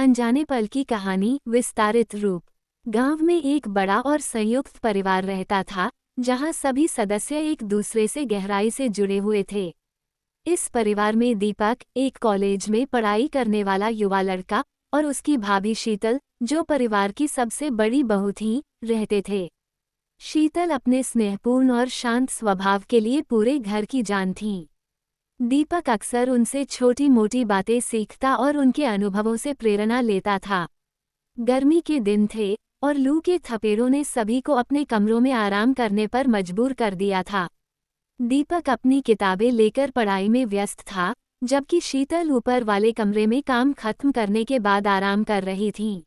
अनजाने पल की कहानी विस्तारित रूप। गांव में एक बड़ा और संयुक्त परिवार रहता था, जहां सभी सदस्य एक दूसरे से गहराई से जुड़े हुए थे। इस परिवार में दीपक, एक कॉलेज में पढ़ाई करने वाला युवा लड़का, और उसकी भाभी शीतल, जो परिवार की सबसे बड़ी बहू थीं, रहते थे। शीतल अपने स्नेहपूर्ण और शांत स्वभाव के लिए पूरे घर की जान थीं। दीपक अक्सर उनसे छोटी मोटी बातें सीखता और उनके अनुभवों से प्रेरणा लेता था। गर्मी के दिन थे और लू के थपेड़ों ने सभी को अपने कमरों में आराम करने पर मजबूर कर दिया था। दीपक अपनी किताबें लेकर पढ़ाई में व्यस्त था, जबकि शीतल ऊपर वाले कमरे में काम खत्म करने के बाद आराम कर रही थीं।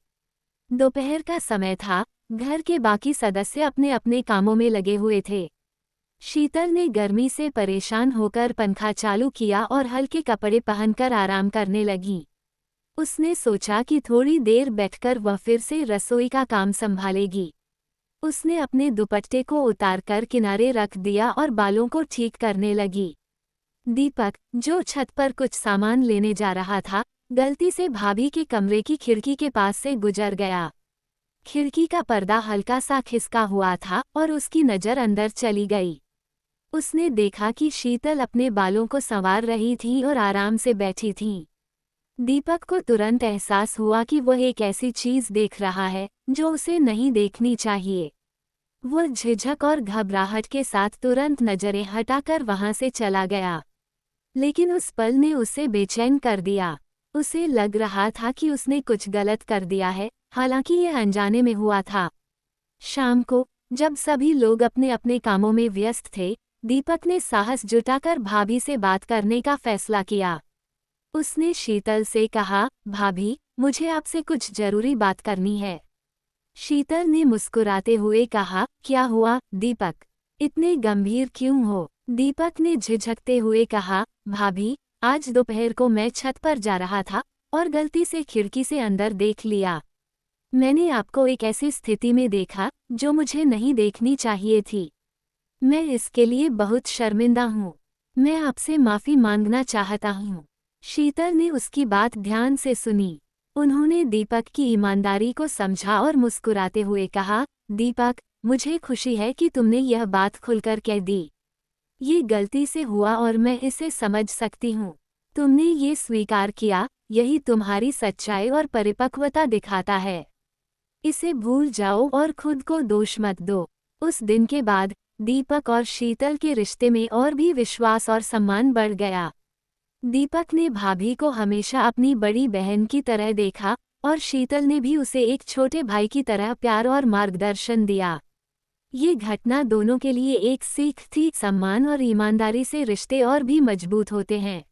दोपहर का समय था, घर के बाकी सदस्य अपने अपने कामों में लगे हुए थे। शीतल ने गर्मी से परेशान होकर पंखा चालू किया और हल्के कपड़े पहनकर आराम करने लगी। उसने सोचा कि थोड़ी देर बैठकर वह फिर से रसोई का काम संभालेगी। उसने अपने दुपट्टे को उतारकर किनारे रख दिया और बालों को ठीक करने लगी। दीपक, जो छत पर कुछ सामान लेने जा रहा था, गलती से भाभी के कमरे की खिड़की के पास से गुजर गया। खिड़की का पर्दा हल्का सा खिसका हुआ था और उसकी नज़र अंदर चली गई। उसने देखा कि शीतल अपने बालों को संवार रही थी और आराम से बैठी थीं। दीपक को तुरंत एहसास हुआ कि वह एक ऐसी चीज़ देख रहा है जो उसे नहीं देखनी चाहिए। वह झिझक और घबराहट के साथ तुरंत नजरें हटाकर वहां से चला गया। लेकिन उस पल ने उसे बेचैन कर दिया। उसे लग रहा था कि उसने कुछ गलत कर दिया है, हालांकि यह अनजाने में हुआ था। शाम को, जब सभी लोग अपने अपने कामों में व्यस्त थे, दीपक ने साहस जुटाकर भाभी से बात करने का फैसला किया। उसने शीतल से कहा, भाभी, मुझे आपसे कुछ जरूरी बात करनी है। शीतल ने मुस्कुराते हुए कहा, क्या हुआ दीपक? इतने गंभीर क्यों हो? दीपक ने झिझकते हुए कहा, भाभी, आज दोपहर को मैं छत पर जा रहा था और गलती से खिड़की से अंदर देख लिया। मैंने आपको एक ऐसी स्थिति में देखा जो मुझे नहीं देखनी चाहिए थी। मैं इसके लिए बहुत शर्मिंदा हूँ। मैं आपसे माफ़ी मांगना चाहता हूँ। शीतल ने उसकी बात ध्यान से सुनी। उन्होंने दीपक की ईमानदारी को समझा और मुस्कुराते हुए कहा, दीपक, मुझे खुशी है कि तुमने यह बात खुलकर कह दी। ये गलती से हुआ और मैं इसे समझ सकती हूँ। तुमने ये स्वीकार किया, यही तुम्हारी सच्चाई और परिपक्वता दिखाता है। इसे भूल जाओ और खुद को दोष मत दो। उस दिन के बाद दीपक और शीतल के रिश्ते में और भी विश्वास और सम्मान बढ़ गया। दीपक ने भाभी को हमेशा अपनी बड़ी बहन की तरह देखा और शीतल ने भी उसे एक छोटे भाई की तरह प्यार और मार्गदर्शन दिया। ये घटना दोनों के लिए एक सीख थी, सम्मान और ईमानदारी से रिश्ते और भी मजबूत होते हैं।